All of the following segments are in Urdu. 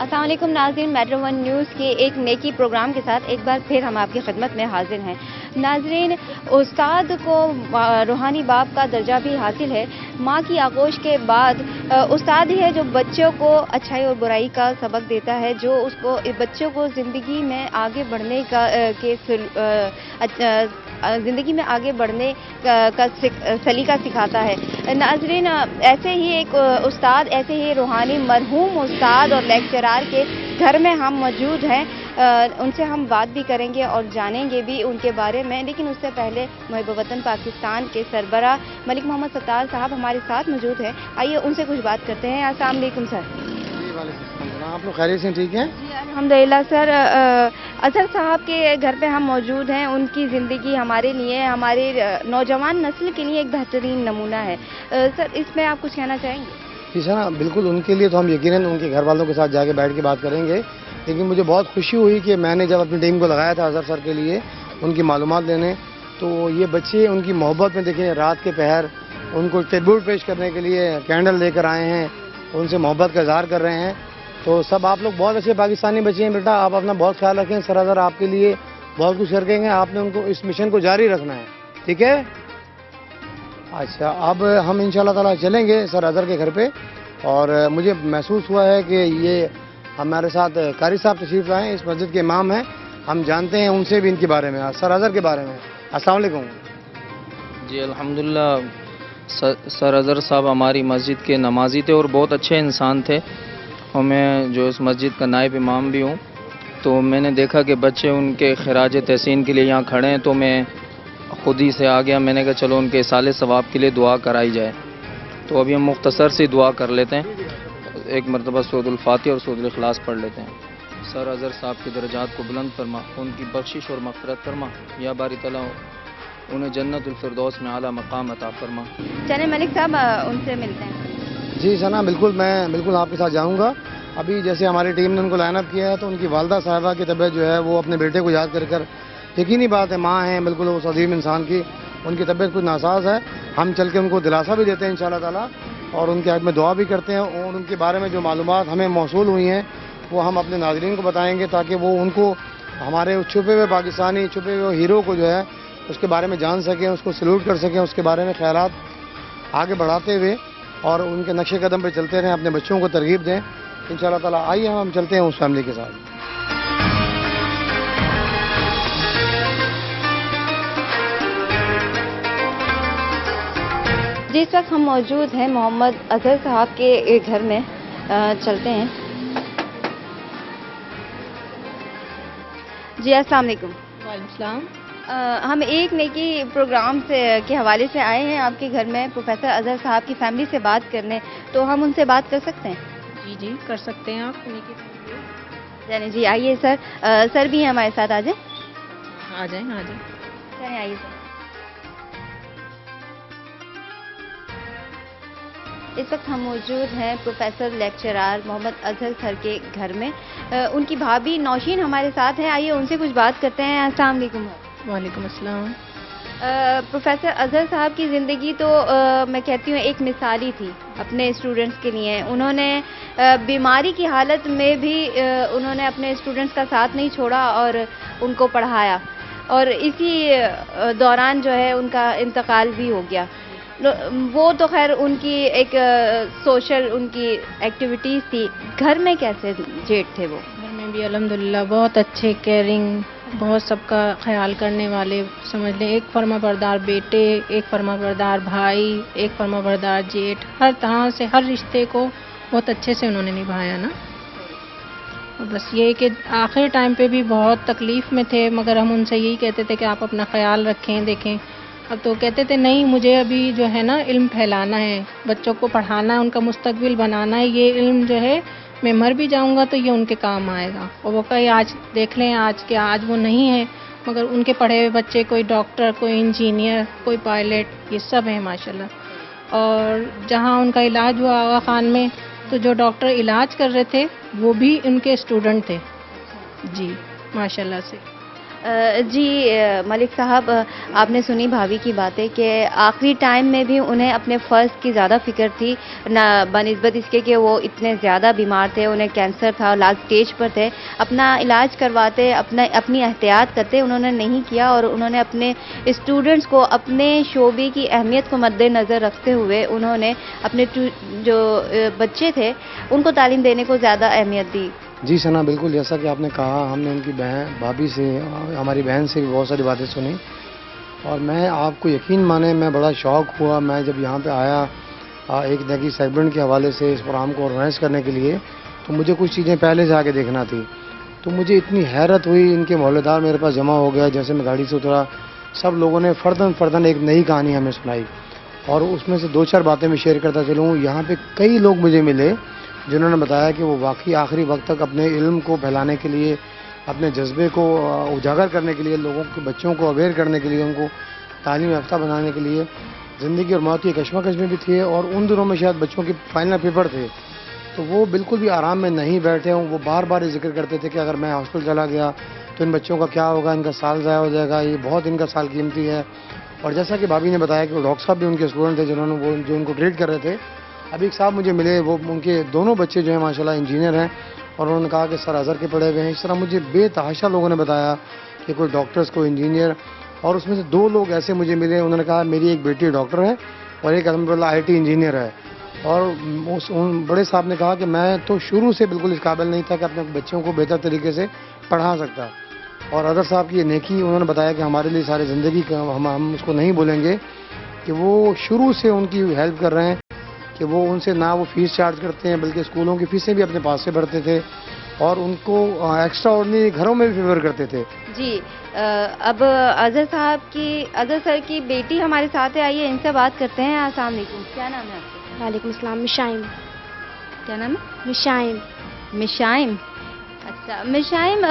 السلام علیکم ناظرین، میٹرو ون نیوز کے ایک نیکی پروگرام کے ساتھ ایک بار پھر ہم آپ کی خدمت میں حاضر ہیں۔ ناظرین، استاد کو روحانی باپ کا درجہ بھی حاصل ہے۔ ماں کی آغوش کے بعد استاد ہی ہے جو بچوں کو اچھائی اور برائی کا سبق دیتا ہے، جو اس کو بچوں کو زندگی میں آگے بڑھنے کا سلیقہ سکھاتا ہے۔ ناظرین، ایسے ہی ایک استاد، ایسے ہی روحانی مرحوم استاد اور لیکچرار کے گھر میں ہم موجود ہیں۔ ان سے ہم بات بھی کریں گے اور جانیں گے بھی ان کے بارے میں، لیکن اس سے پہلے محب وطن پاکستان کے سربراہ ملک محمد ستار صاحب ہمارے ساتھ موجود ہیں۔ آئیے ان سے کچھ بات کرتے ہیں۔ السلام علیکم سر۔ آپ لوگ خیریت سے ٹھیک ہیں؟ جی الحمدللہ سر۔ اظہر صاحب کے گھر پہ ہم موجود ہیں۔ ان کی زندگی ہمارے لیے، ہمارے نوجوان نسل کے لیے ایک بہترین نمونہ ہے۔ سر، اس میں آپ کچھ کہنا چاہیں گے؟ جی سر، بالکل ان کے لیے تو ہم یقیناً ان کے گھر والوں کے ساتھ جا کے بیٹھ کے بات کریں گے، لیکن مجھے بہت خوشی ہوئی کہ میں نے جب اپنی ٹیم کو لگایا تھا اظہر سر کے لیے ان کی معلومات لینے، تو یہ بچے ان کی محبت میں دیکھیں رات کے پہر ان کو ٹریبیوٹ پیش کرنے کے لیے کینڈل لے کر آئے ہیں، ان سے محبت کا اظہار کر رہے ہیں۔ تو سب آپ لوگ بہت اچھے پاکستانی بچے ہیں بیٹا، آپ اپنا بہت خیال رکھیں۔ سر اظہر آپ کے لیے بہت کچھ کریں گے، آپ نے ان کو اس مشن کو جاری رکھنا ہے، ٹھیک ہے؟ اچھا، اب ہم انشاءاللہ تعالیٰ چلیں گے سر اظہر کے گھر پہ، اور مجھے محسوس ہوا ہے کہ یہ ہمارے ساتھ قاری صاحب تشریف لائے ہیں، اس مسجد کے امام ہیں، ہم جانتے ہیں ان سے بھی ان کے بارے میں، سر اظہر کے بارے میں۔ السلام علیکم۔ جی الحمدللہ، سر اظہر صاحب ہماری مسجد کے نمازی تھے اور بہت اچھے انسان تھے، اور میں جو اس مسجد کا نائب امام بھی ہوں۔ تو میں نے دیکھا کہ بچے ان کے خراج تحسین کے لیے یہاں کھڑے ہیں، تو میں خود ہی سے آ گیا۔ میں نے کہا چلو ان کے اصالِ ثواب کے لیے دعا کرائی جائے۔ تو ابھی ہم مختصر سی دعا کر لیتے ہیں، ایک مرتبہ سورۃ الفاتحہ اور سورۃ الاخلاص پڑھ لیتے ہیں۔ سر اظہر صاحب کے درجات کو بلند فرما، ان کی بخشش اور مغفرت فرما، یا باری تعالیٰ انہیں جنت الفردوس میں اعلیٰ مقام عطا فرما۔ چلیں ملک صاحب، ان سے ملتے ہیں۔ جی ثنا، بالکل میں بالکل آپ کے ساتھ جاؤں گا۔ ابھی جیسے ہماری ٹیم نے ان کو لائن اپ کیا ہے، تو ان کی والدہ صاحبہ کی طبیعت جو ہے وہ اپنے بیٹے کو یاد کر کر، یقینی بات ہے ماں ہیں بالکل اس عظیم انسان کی، ان کی طبیعت کچھ ناساز ہے، ہم چل کے ان کو دلاسا بھی دیتے ہیں انشاءاللہ تعالیٰ، اور ان کے حق میں دعا بھی کرتے ہیں، اور ان کے بارے میں جو معلومات ہمیں موصول ہوئی ہیں وہ ہم اپنے ناظرین کو بتائیں گے، تاکہ وہ ان کو ہمارے چھپے ہوئے پاکستانی، چھپے ہوئے ہیرو کو جو ہے اس کے بارے میں جان سکیں، اس کو سلوٹ کر سکیں، اس کے بارے میں خیالات آگے بڑھاتے ہوئے اور ان کے نقش قدم پہ چلتے رہیں، اپنے بچوں کو ترغیب دیں انشاءاللہ تعالیٰ۔ آئیے ہم چلتے ہیں اس فیملی کے ساتھ۔ جی، اس وقت ہم موجود ہیں محمد اظہر صاحب کے گھر میں، چلتے ہیں۔ جی السلام علیکم۔ وعلیکم السلام۔ ہم ایک نیکی پروگرام کے حوالے سے آئے ہیں آپ کے گھر میں پروفیسر اظہر صاحب کی فیملی سے بات کرنے، تو ہم ان سے بات کر سکتے ہیں؟ جی کر سکتے ہیں آپ۔ یعنی جی آئیے سر، سر بھی ہیں ہمارے ساتھ، آ جائیں۔ آ جائیں۔ چلیں آئیے سر۔ اس وقت ہم موجود ہیں پروفیسر لیکچرار محمد اظہر سر کے گھر میں، ان کی بھابھی نوشین ہمارے ساتھ ہیں، آئیے ان سے کچھ بات کرتے ہیں۔ السلام علیکم۔ وعلیکم السلام۔ پروفیسر اظہر صاحب کی زندگی تو میں کہتی ہوں ایک مثالی تھی اپنے اسٹوڈنٹس کے لیے۔ انہوں نے بیماری کی حالت میں بھی انہوں نے اپنے اسٹوڈنٹس کا ساتھ نہیں چھوڑا اور ان کو پڑھایا، اور اسی دوران جو ہے ان کا انتقال بھی ہو گیا۔ وہ تو خیر ان کی ایک سوشل ان کی ایکٹیویٹیز تھی۔ گھر میں کیسے جیٹ تھے وہ؟ گھر میں بھی الحمدللہ بہت اچھے، کیئرنگ، بہت سب کا خیال کرنے والے، سمجھ لیں ایک فرما بردار بیٹے، ایک فرما بردار بھائی، ایک فرما بردار جیٹ، ہر طرح سے ہر رشتے کو بہت اچھے سے انہوں نے نبھایا نا۔ بس یہ کہ آخر ٹائم پہ بھی بہت تکلیف میں تھے، مگر ہم ان سے یہی کہتے تھے کہ آپ اپنا خیال رکھیں۔ دیکھیں اب تو کہتے تھے نہیں، مجھے ابھی جو ہے نا علم پھیلانا ہے، بچوں کو پڑھانا ہے، ان کا مستقبل بنانا ہے، یہ علم جو ہے میں مر بھی جاؤں گا تو یہ ان کے کام آئے گا۔ اور وہ کہیں آج دیکھ لیں آج وہ نہیں ہے، مگر ان کے پڑھے ہوئے بچے کوئی ڈاکٹر، کوئی انجینئر، کوئی پائلٹ، یہ سب ہیں ماشاءاللہ۔ اور جہاں ان کا علاج ہوا آغا خان میں، تو جو ڈاکٹر علاج کر رہے تھے وہ بھی ان کے اسٹوڈنٹ تھے۔ جی ماشاءاللہ سے۔ جی ملک صاحب، آپ نے سنی بھابھی کی باتیں کہ آخری ٹائم میں بھی انہیں اپنے فرض کی زیادہ فکر تھی، نہ بنسبت اس کے کہ وہ اتنے زیادہ بیمار تھے، انہیں کینسر تھا، لاسٹ اسٹیج پر تھے، اپنا علاج کرواتے، اپنی احتیاط کرتے، انہوں نے نہیں کیا، اور انہوں نے اپنے اسٹوڈنٹس کو اپنے شعبے کی اہمیت کو مد نظر رکھتے ہوئے انہوں نے اپنے جو بچے تھے ان کو تعلیم دینے کو زیادہ اہمیت دی۔ جی ثنا، بالکل جیسا کہ آپ نے کہا، ہم نے ان کی بھابھی سے، ہماری بہن سے بھی بہت ساری باتیں سنی، اور میں آپ کو یقین مانیں میں بڑا شوق ہوا میں جب یہاں پہ آیا ایک نئی سیگمنٹ کے حوالے سے اس پروگرام کو آرگنائز کرنے کے لیے، تو مجھے کچھ چیزیں پہلے سے آگے دیکھنا تھی، تو مجھے اتنی حیرت ہوئی، ان کے محلے دار میرے پاس جمع ہو گیا، جیسے میں گاڑی سے اترا سب لوگوں نے فرداً ایک نئی کہانی ہمیں سنائی، اور اس میں سے 2-4 باتیں میں شیئر کرتا چلوں۔ یہاں پہ کئی لوگ مجھے ملے جنہوں نے بتایا کہ وہ واقعی آخری وقت تک اپنے علم کو پھیلانے کے لیے، اپنے جذبے کو اجاگر کرنے کے لیے، لوگوں کے بچوں کو اویئر کرنے کے لیے، ان کو تعلیم یافتہ بنانے کے لیے زندگی اور موت کی کشمکش میں بھی تھے، اور ان دنوں میں شاید بچوں کے فائنل پیپر تھے، تو وہ بالکل بھی آرام میں نہیں بیٹھے ہوں، وہ بار بار یہ ذکر کرتے تھے کہ اگر میں ہاسپٹل چلا گیا تو ان بچوں کا کیا ہوگا، ان کا سال ضائع ہو جائے گا، یہ بہت ان کا سال قیمتی ہے۔ اور جیسا کہ بھابھی نے بتایا کہ وہ ڈاکٹر صاحب بھی ان کے اسٹوڈنٹ تھے جنہوں نے جو ان کو ٹریٹ کر رہے تھے۔ ابھی ایک صاحب مجھے ملے، وہ ان کے دونوں بچے جو ہیں ماشاءاللہ انجینئر ہیں، اور انہوں نے کہا کہ سر اظہر کے پڑھے ہوئے ہیں۔ اس طرح مجھے بے تحاشا لوگوں نے بتایا کہ کوئی ڈاکٹرز، کوئی انجینئر، اور اس میں سے 2 لوگ ایسے مجھے ملے، انہوں نے کہا میری ایک بیٹی ڈاکٹر ہے اور ایک الحمدللہ IT انجینئر ہے، اور ان بڑے صاحب نے کہا کہ میں تو شروع سے بالکل اس قابل نہیں تھا کہ اپنے بچوں کو بہتر طریقے سے پڑھا سکتا، اور اظہر صاحب کی یہ نیکی انہوں نے بتایا کہ ہمارے لیے ساری زندگی کا ہم اس کو نہیں بولیں گے کہ وہ شروع سے ان کی ہیلپ کر رہے ہیں، کہ وہ ان سے نہ وہ فیس چارج کرتے ہیں بلکہ اسکولوں کی فیسیں بھی اپنے پاس سے بھرتے تھے، اور ان کو ایکسٹرا آرڈنری گھروں میں بھی فیور کرتے تھے۔ جی اب اظہر سر کی بیٹی ہمارے ساتھ آئیے، ان سے بات کرتے ہیں۔ السلام علیکم، کیا نام ہے آپ کا؟ وعلیکم السلام۔ مشائم۔ کیا نام ہے؟ مشائم۔ مشائم۔ اچھا مشائم،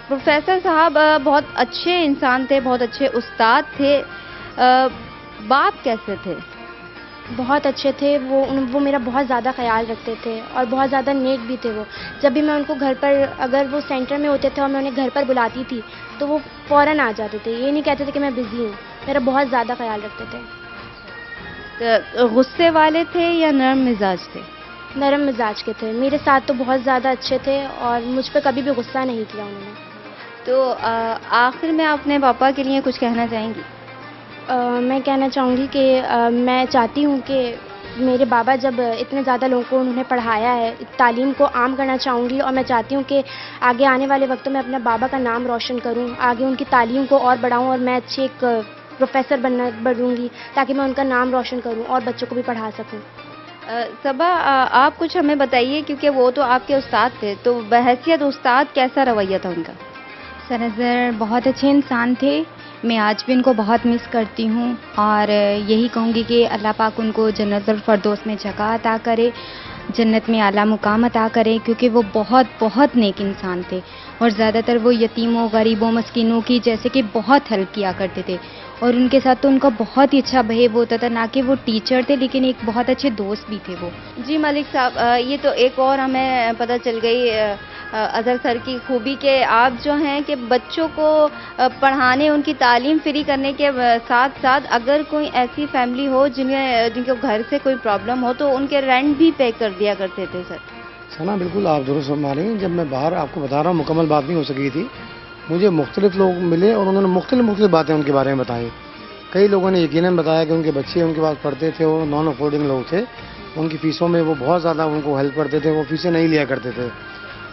پروفیسر صاحب بہت اچھے انسان تھے، بہت اچھے استاد تھے، باپ کیسے تھے؟ بہت اچھے تھے، وہ میرا بہت زیادہ خیال رکھتے تھے اور بہت زیادہ نیک بھی تھے۔ وہ جب بھی میں ان کو گھر پر، اگر وہ سینٹر میں ہوتے تھے اور میں انہیں گھر پر بلاتی تھی تو وہ فوراً آ جاتے تھے، یہ نہیں کہتے تھے کہ میں بزی ہوں، میرا بہت زیادہ خیال رکھتے تھے۔ غصے والے تھے یا نرم مزاج تھے؟ نرم مزاج کے تھے، میرے ساتھ تو بہت زیادہ اچھے تھے اور مجھ پہ کبھی بھی غصہ نہیں کیا انہوں نے۔ تو آخر میں آپ اپنے پاپا کے لیے کچھ کہنا چاہیں گی؟ میں کہنا چاہوں گی کہ میں چاہتی ہوں کہ میرے بابا جب اتنے زیادہ لوگوں کو انہوں نے پڑھایا ہے، تعلیم کو عام کرنا چاہوں گی، اور میں چاہتی ہوں کہ آگے آنے والے وقتوں میں اپنے بابا کا نام روشن کروں، آگے ان کی تعلیم کو اور بڑھاؤں، اور میں اچھی ایک پروفیسر بنوں گی تاکہ میں ان کا نام روشن کروں اور بچوں کو بھی پڑھا سکوں۔ صبا، آپ کچھ ہمیں بتائیے، کیونکہ وہ تو آپ کے استاد تھے، تو بحیثیت استاد کیسا رویہ تھا ان کا؟ سر اظہر بہت اچھے انسان تھے، میں آج بھی ان کو بہت مس کرتی ہوں، اور یہی کہوں گی کہ اللہ پاک ان کو جنت الفردوس میں جگہ عطا کرے، جنت میں اعلیٰ مقام عطا کرے، کیونکہ وہ بہت بہت نیک انسان تھے، اور زیادہ تر وہ یتیموں، غریبوں، مسکینوں کی جیسے کہ بہت ہیلپ کیا کرتے تھے، اور ان کے ساتھ تو ان کا بہت ہی اچھا بہیو ہوتا تھا، نہ کہ وہ ٹیچر تھے لیکن ایک بہت اچھے دوست بھی تھے وہ۔ جی ملک صاحب، یہ تو ایک اور ہمیں پتہ چل گئی اظہر سر کی خوبی کہ آپ جو ہیں کہ بچوں کو پڑھانے، ان کی تعلیم فری کرنے کے ساتھ ساتھ اگر کوئی ایسی فیملی ہو جن کے گھر سے کوئی پرابلم ہو تو ان کے رینٹ بھی پے کر دیا کرتے تھے سر۔ ثنا بالکل آپ درست فرما رہی ہیں، جب میں باہر آپ کو بتا رہا ہوں مکمل بات نہیں ہو سکی تھی، مجھے مختلف لوگ ملے اور انہوں نے مختلف باتیں ان کے بارے میں بتائیں۔ کئی لوگوں نے یقیناً بتایا کہ ان کے بچے ان کے پاس پڑھتے تھے، وہ نان افورڈنگ لوگ تھے، ان کی فیسوں میں وہ بہت زیادہ ان کو ہیلپ کرتے تھے، وہ فیسیں نہیں لیا کرتے تھے۔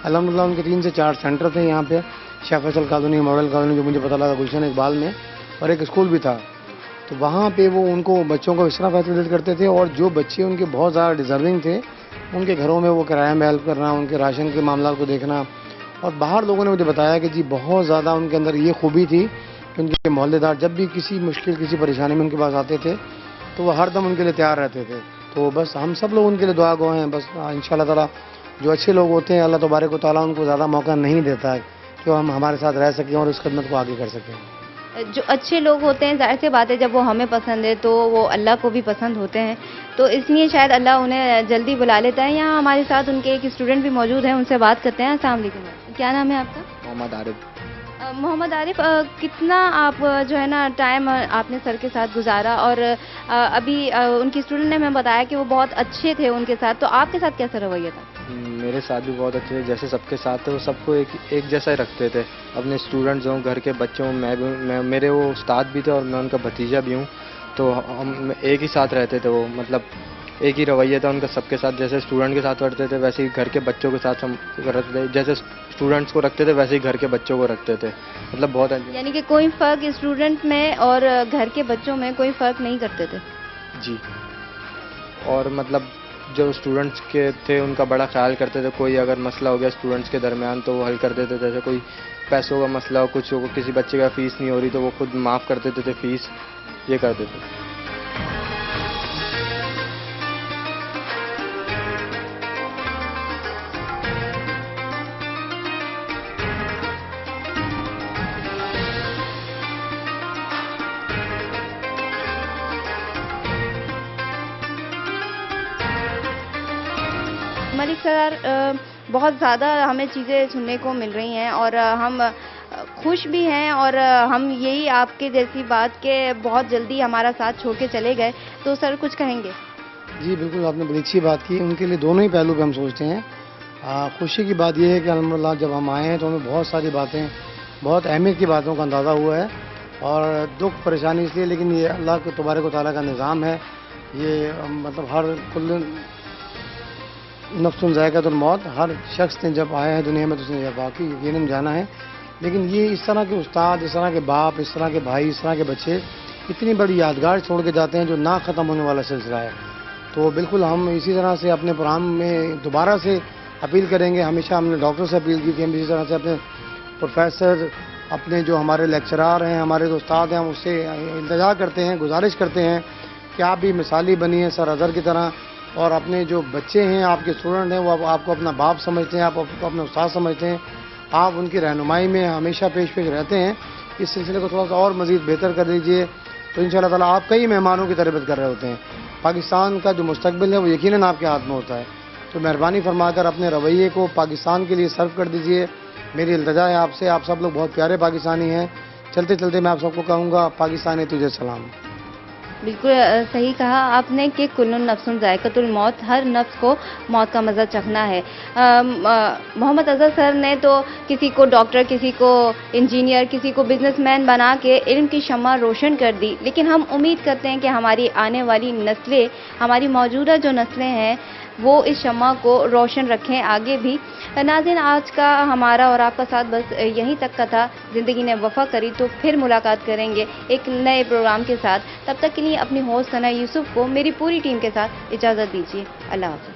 الحمدللہ ان کے 3 سے 4 سینٹر تھے یہاں پہ، شاہ فیصل کالونی، ماڈل کالونی جو مجھے پتہ لگا، گلشن اقبال میں، اور ایک اسکول بھی تھا، تو وہاں پہ وہ ان کو بچوں کو اس طرح فیسلیٹ کرتے تھے، اور جو بچے ان کے بہت زیادہ ڈیزرونگ تھے ان کے گھروں میں وہ کرایہ میں ہیلپ کرنا، ان کے راشن کے معاملات کو دیکھنا۔ اور باہر لوگوں نے مجھے بتایا کہ جی بہت زیادہ ان کے اندر یہ خوبی تھی کہ ان کے محلے دار جب بھی کسی مشکل، کسی پریشانی میں ان کے پاس آتے تھے تو وہ ہر دم ان کے لیے تیار رہتے تھے۔ تو بس ہم سب لوگ ان کے لیے دعا گو ہیں، بس انشاءاللہ تعالیٰ جو اچھے لوگ ہوتے ہیں اللہ تبارک و تعالیٰ ان کو زیادہ موقع نہیں دیتا ہے کہ ہم ہمارے ساتھ رہ سکیں اور اس خدمت کو آگے کر سکیں۔ جو اچھے لوگ ہوتے ہیں ظاہر سی بات ہے جب وہ ہمیں پسند ہے تو وہ اللہ کو بھی پسند ہوتے ہیں، تو اس لیے شاید اللہ انہیں جلدی بلا لیتا ہے۔ یہاں ہمارے ساتھ ان کے ایک اسٹوڈنٹ بھی موجود ہیں، ان سے بات کرتے ہیں۔ السلام علیکم، کیا نام ہے آپ کا؟ محمد عارف۔ محمد عارف کتنا آپ جو ہے نا ٹائم آپ نے سر کے ساتھ گزارا اور ابھی ان کی اسٹوڈنٹ نے ہمیں بتایا کہ وہ بہت اچھے تھے ان کے ساتھ، تو آپ کے ساتھ کیسا رویہ تھا؟ میرے ساتھ بھی بہت اچھے تھے، جیسے سب کے ساتھ تھے وہ سب کو ایک جیسا ہی رکھتے تھے، اپنے اسٹوڈنٹس ہوں، گھر کے بچوں، میرے وہ استاد بھی تھے اور میں ان کا بھتیجا بھی ہوں، تو ہم ایک ہی ساتھ رہتے تھے، وہ مطلب ایک ہی رویہ تھا ان کا سب کے ساتھ، جیسے اسٹوڈنٹ کے ساتھ رہتے تھے ویسے ہی گھر کے بچوں کے ساتھ ہم رکھتے تھے، جیسے اسٹوڈنٹس کو رکھتے تھے ویسے ہی گھر کے بچوں کو رکھتے تھے، مطلب بہت یعنی کہ کوئی فرق اسٹوڈنٹ میں اور گھر کے بچوں میں کوئی فرق نہیں کرتے تھے؟ جی، اور مطلب جو اسٹوڈنٹس کے تھے ان کا بڑا خیال کرتے تھے، کوئی اگر مسئلہ ہو گیا اسٹوڈنٹس کے درمیان تو وہ حل کر دیتے تھے، جیسے کوئی پیسوں کا مسئلہ ہو، کچھ ہو، کسی بچے کا فیس نہیں ہو رہی تو وہ خود معاف کر دیتے تھے فیس، یہ کر دیتے تھے۔ ملک سر بہت زیادہ ہمیں چیزیں سننے کو مل رہی ہیں اور ہم خوش بھی ہیں اور ہم یہی آپ کے جیسی بات کہ بہت جلدی ہمارا ساتھ چھوڑ کے چلے گئے، تو سر کچھ کہیں گے؟ جی بالکل، آپ نے بڑی اچھی بات کی، ان کے لیے دونوں ہی پہلو پہ ہم سوچتے ہیں۔ خوشی کی بات یہ ہے کہ الحمدللہ جب ہم آئے ہیں تو ہمیں بہت ساری باتیں، بہت اہمیت کی باتوں کا اندازہ ہوا ہے، اور دکھ پریشانی اس لیے، لیکن یہ اللہ کے تبارک و تعالیٰ کا نظام ہے، یہ مطلب ہر کل نفس ذائقۃ الموت، ہر شخص نے جب آیا ہے دنیا میں تو اس نے واقعی یقیناً جانا ہے، لیکن یہ اس طرح کے استاد، اس طرح کے باپ، اس طرح کے بھائی، اس طرح کے بچے اتنی بڑی یادگار چھوڑ کے جاتے ہیں جو نہ ختم ہونے والا سلسلہ ہے۔ تو بالکل ہم اسی طرح سے اپنے پروگرام میں دوبارہ سے اپیل کریں گے، ہمیشہ ہم نے ڈاکٹر سے اپیل کی تھی، ہم اسی طرح سے اپنے پروفیسر، اپنے جو ہمارے لیکچرار ہیں، ہمارے جو استاد ہیں، ہم اس سے التجا کرتے ہیں، گزارش کرتے ہیں کہ آپ بھی مثالی بنیے سر اظہر کی طرح، اور اپنے جو بچے ہیں، آپ کے اسٹوڈنٹ ہیں، وہ آپ کو اپنا باپ سمجھتے ہیں، آپ کو اپنے استاد سمجھتے ہیں، آپ ان کی رہنمائی میں ہمیشہ پیش رہتے ہیں، اس سلسلے کو تھوڑا سا اور مزید بہتر کر دیجیے، تو ان شاء اللہ تعالیٰ آپ کئی مہمانوں کی تربیت کر رہے ہوتے ہیں، پاکستان کا جو مستقبل ہے وہ یقیناً آپ کے ہاتھ میں ہوتا ہے، تو مہربانی فرما کر اپنے رویے کو پاکستان کے لیے صرف کر دیجیے، میری التجا ہے آپ سے، آپ سب لوگ بہت پیارے پاکستانی ہیں، چلتے چلتے میں آپ سب کو کہوں گا پاکستانی تجھے سلام۔ بالکل صحیح کہا آپ نے کہ کل نفس ذائقۃ الموت، ہر نفس کو موت کا مزہ چکھنا ہے۔ محمد اظہر سر نے تو کسی کو ڈاکٹر، کسی کو انجینئر، کسی کو بزنس مین بنا کے علم کی شمع روشن کر دی، لیکن ہم امید کرتے ہیں کہ ہماری آنے والی نسلیں، ہماری موجودہ جو نسلیں ہیں وہ اس شمع کو روشن رکھیں آگے بھی۔ ناظرین، آج کا ہمارا اور آپ کا ساتھ بس یہیں تک کا تھا، زندگی نے وفا کری تو پھر ملاقات کریں گے ایک نئے پروگرام کے ساتھ، تب تک کے لیے اپنی ہوسٹ ثنا یوسف کو میری پوری ٹیم کے ساتھ اجازت دیجیے، اللہ حافظ۔